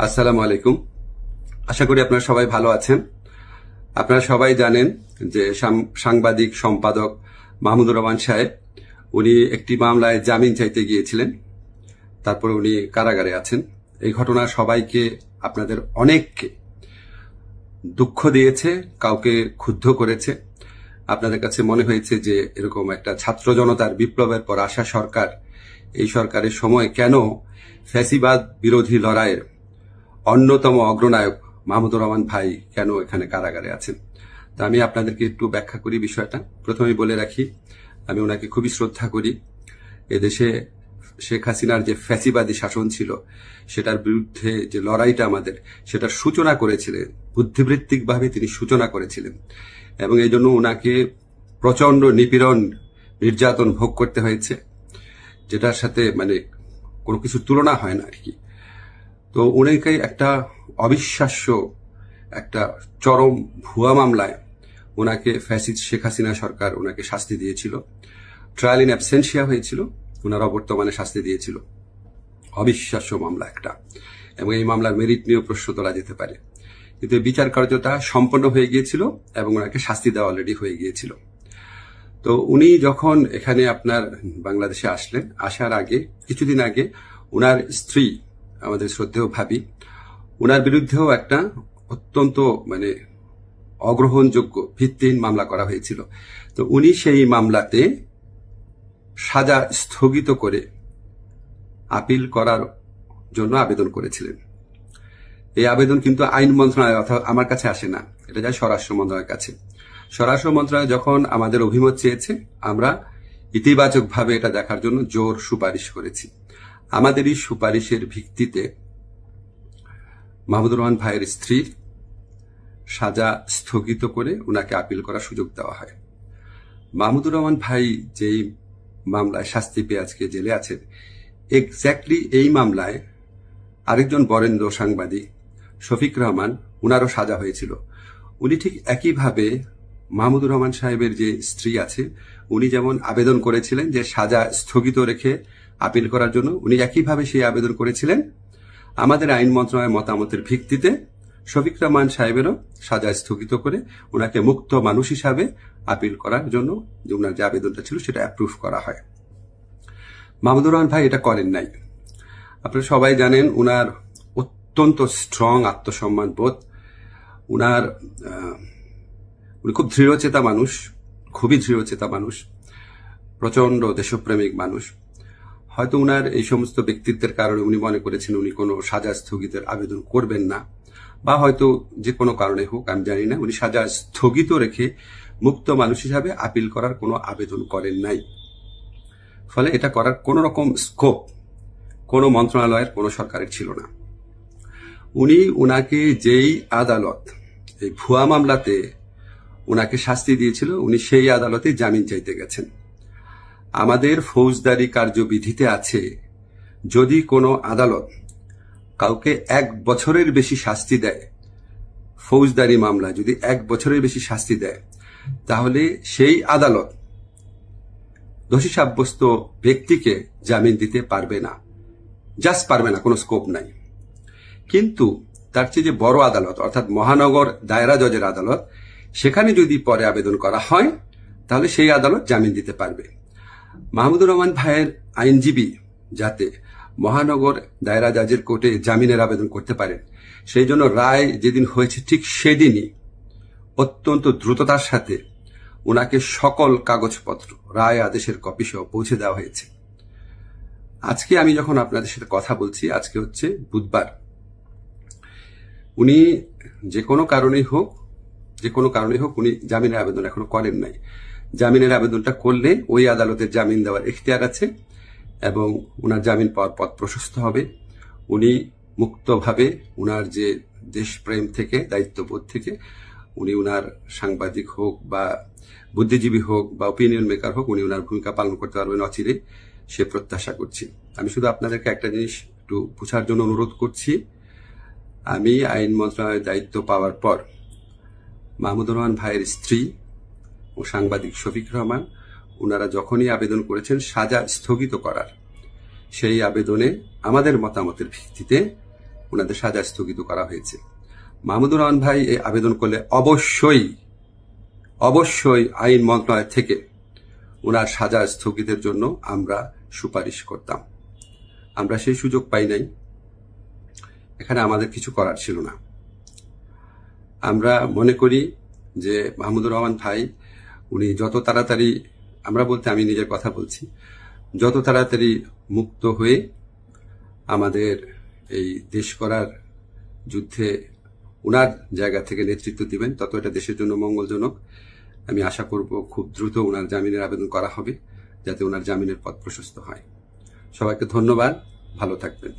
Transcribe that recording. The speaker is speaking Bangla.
আসসালামু আলাইকুম। আশা করি আপনারা সবাই ভালো আছেন। আপনারা সবাই জানেন যে সাংবাদিক সম্পাদক মাহমুদুর রহমান সাহেব উনি একটি মামলায় জামিন চাইতে গিয়েছিলেন, তারপর উনি কারাগারে আছেন। এই ঘটনা সবাইকে, আপনাদের অনেককে দুঃখ দিয়েছে, কাউকে ক্ষুব্ধ করেছে। আপনাদের কাছে মনে হয়েছে যে এরকম একটা ছাত্র জনতার বিপ্লবের পর আসা সরকার, এই সরকারের সময় কেন ফ্যাসিবাদ বিরোধী লড়াইয়ের অন্যতম অগ্রনায়ক মাহমুদুর রহমান ভাই কেন এখানে কারাগারে আছেন। তা আমি আপনাদেরকে একটু ব্যাখ্যা করি বিষয়টা। প্রথমেই বলে রাখি, আমি ওনাকে খুবই শ্রদ্ধা করি। এদেশে শেখ হাসিনার যে ফ্যাসিবাদী শাসন ছিল, সেটার বিরুদ্ধে যে লড়াইটা আমাদের, সেটার সূচনা করেছিলেন, বুদ্ধিবৃত্তিকভাবে তিনি সূচনা করেছিলেন, এবং এই জন্য ওনাকে প্রচন্ড নিপীড়ন, নির্যাতন ভোগ করতে হয়েছে, যেটার সাথে কোনো কিছু তুলনা হয় না আর কি। তো উনাকে একটা অবিশ্বাস্য একটা চরম ভুয়া মামলায় ওনাকে ফ্যাসিস্ট শেখ হাসিনা সরকার ওনাকে শাস্তি দিয়েছিল। ট্রায়াল ইন অ্যাবসেন্সিয়া হয়েছিল, ওনার অবর্তমানে শাস্তি দিয়েছিল। অবিশ্বাস্য মামলা একটা, এবং এই মামলার মেরিট নিয়েও প্রশ্ন তোলা যেতে পারে, কিন্তু বিচার কার্যটা সম্পন্ন হয়ে গিয়েছিল এবং ওনাকে শাস্তি দেওয়া অলরেডি হয়ে গিয়েছিল। তো উনি যখন এখানে আপনার বাংলাদেশে আসলেন, আসার আগে কিছুদিন আগে ওনার স্ত্রী, আমাদের শ্রদ্ধেয় ভাবি, ওনার বিরুদ্ধেও একটা অত্যন্ত অগ্রহণযোগ্য ভিত্তিহীন মামলা করা হয়েছিল। তো উনি সেই মামলাতে সাজা স্থগিত করে আপিল করার জন্য আবেদন করেছিলেন। এই আবেদন কিন্তু আইন মন্ত্রণালয় অর্থাৎ আমার কাছে আসে না, এটা যায় স্বরাষ্ট্র মন্ত্রণালয়ের কাছে। স্বরাষ্ট্র মন্ত্রণালয় যখন আমাদের অভিমত চেয়েছে, আমরা ইতিবাচকভাবে এটা দেখার জন্য জোর সুপারিশ করেছি। আমাদের এই সুপারিশের ভিত্তিতে মাহমুদুর রহমান ভাইয়ের স্ত্রীর সাজা স্থগিত করে ওনাকে আপিল করার সুযোগ দেওয়া হয়। মাহমুদুর রহমান ভাই যেই মামলায় শাস্তি পেয়ে আজকে জেলে আছেন, এক্স্যাক্টলি এই মামলায় আরেকজন বরেণ্য সাংবাদিক শফিক রহমান, উনারও সাজা হয়েছিল। উনি ঠিক একইভাবে মাহমুদুর রহমান সাহেবের যে স্ত্রী আছে, উনি যেমন আবেদন করেছিলেন যে সাজা স্থগিত রেখে আপিল করার জন্য, উনি একইভাবে সেই আবেদন করেছিলেন। আমাদের আইন মন্ত্রণালয়ের মতামতের ভিত্তিতে শফিক রহমান সাহেবেরও সাজা স্থগিত করে ওনাকে মুক্ত মানুষ হিসাবে আপিল করার জন্য যে ওনার যে আবেদনটা ছিল সেটা অ্যাপ্রুভ করা হয়। মাহমুদুর রহমান ভাই এটা করেন নাই। আপনারা সবাই জানেন উনার অত্যন্ত স্ট্রং আত্মসম্মান বোধ, উনি খুব দৃঢ়চেতা মানুষ, খুবই দৃঢ়চেতা মানুষ, প্রচন্ড দেশপ্রেমিক মানুষ। হয়তো উনার এই সমস্ত ব্যক্তিত্বের কারণে উনি মনে করেছেন উনি কোনো সাজা স্থগিতের আবেদন করবেন না, বা হয়তো যে কোনো কারণে হোক, আমি জানি না, উনি সাজা স্থগিত রেখে মুক্ত মানুষ হিসাবে আপিল করার কোনো আবেদন করেন নাই। ফলে এটা করার কোনো রকম স্কোপ কোনো মন্ত্রণালয়ের, কোনো সরকারের ছিল না। উনাকে যেই আদালত এই ভুয়া মামলাতে উনাকে শাস্তি দিয়েছিল, উনি সেই আদালতে জামিন চাইতে গেছেন। আমাদের ফৌজদারি কার্যবিধিতে আছে, যদি কোনো আদালত কাউকে 1 বছরের বেশি শাস্তি দেয়, ফৌজদারি মামলা যদি 1 বছরের বেশি শাস্তি দেয়, তাহলে সেই আদালত দোষী সাব্যস্ত ব্যক্তিকে জামিন দিতে পারবে না, জাস্ট পারবে না, কোনো স্কোপ নাই। কিন্তু তার চেয়ে যে বড় আদালত অর্থাৎ মহানগর দায়রা জজের আদালত, সেখানে যদি পরে আবেদন করা হয়, তাহলে সেই আদালত জামিন দিতে পারবে। মাহমুদুর রহমান ভাইয়ের আইনজীবী যাতে মহানগর দায়রা জজের কোর্টে জামিনের আবেদন করতে পারেন, সেই জন্য রায় যেদিন হয়েছে ঠিক সেদিনই অত্যন্ত দ্রুততার সাথে ওনাকে সকল কাগজপত্র, রায় আদেশের কপি সহ পৌঁছে দেওয়া হয়েছে। আজকে আমি যখন আপনাদের সাথে কথা বলছি, আজকে হচ্ছে বুধবার। উনি যে কোনো কারণেই হোক উনি জামিনের আবেদন এখনো করেন নাই। জামিনের আবেদনটা করলে ওই আদালতের জামিন দেওয়ার এখতিয়ার আছে এবং উনার জামিন পাওয়ার পথ প্রশস্ত হবে। উনি মুক্তভাবে উনার যে দেশপ্রেম থেকে, দায়িত্ববোধ থেকে, উনি উনার সাংবাদিক হোক বা বুদ্ধিজীবী হোক বা ওপিনিয়ন মেকার হোক, উনি উনার ভূমিকা পালন করতে পারবেন অচিরে, সে প্রত্যাশা করছি। আমি শুধু আপনাদেরকে একটা জিনিস একটু বোঝার জন্য অনুরোধ করছি। আমি আইন মন্ত্রণালয়ের দায়িত্ব পাওয়ার পর মাহমুদুর রহমান ভাইয়ের স্ত্রী ও সাংবাদিক শফিক রহমান, ওনারা যখনই আবেদন করেছেন সাজা স্থগিত করার, সেই আবেদনে আমাদের মতামতের ভিত্তিতে ওনাদের সাজা স্থগিত করা হয়েছে। মাহমুদুর রহমান ভাই এই আবেদন করলে অবশ্যই আইন মন্ত্রণালয় থেকে ওনার সাজা স্থগিতের জন্য আমরা সুপারিশ করতাম। আমরা সেই সুযোগ পাই নাই, এখানে আমাদের কিছু করার ছিল না। আমরা মনে করি যে মাহমুদুর রহমান ভাই উনি যত তাড়াতাড়ি, আমরা বলতে আমি নিজের কথা বলছি, যত তাড়াতাড়ি মুক্ত হয়ে আমাদের এই দেশ করার যুদ্ধে উনার জায়গা থেকে নেতৃত্ব দিবেন, তত এটা দেশের জন্য মঙ্গলজনক। আমি আশা করব খুব দ্রুত ওনার জামিনের আবেদন করা হবে, যাতে ওনার জামিনের পথ প্রশস্ত হয়। সবাইকে ধন্যবাদ, ভালো থাকবেন।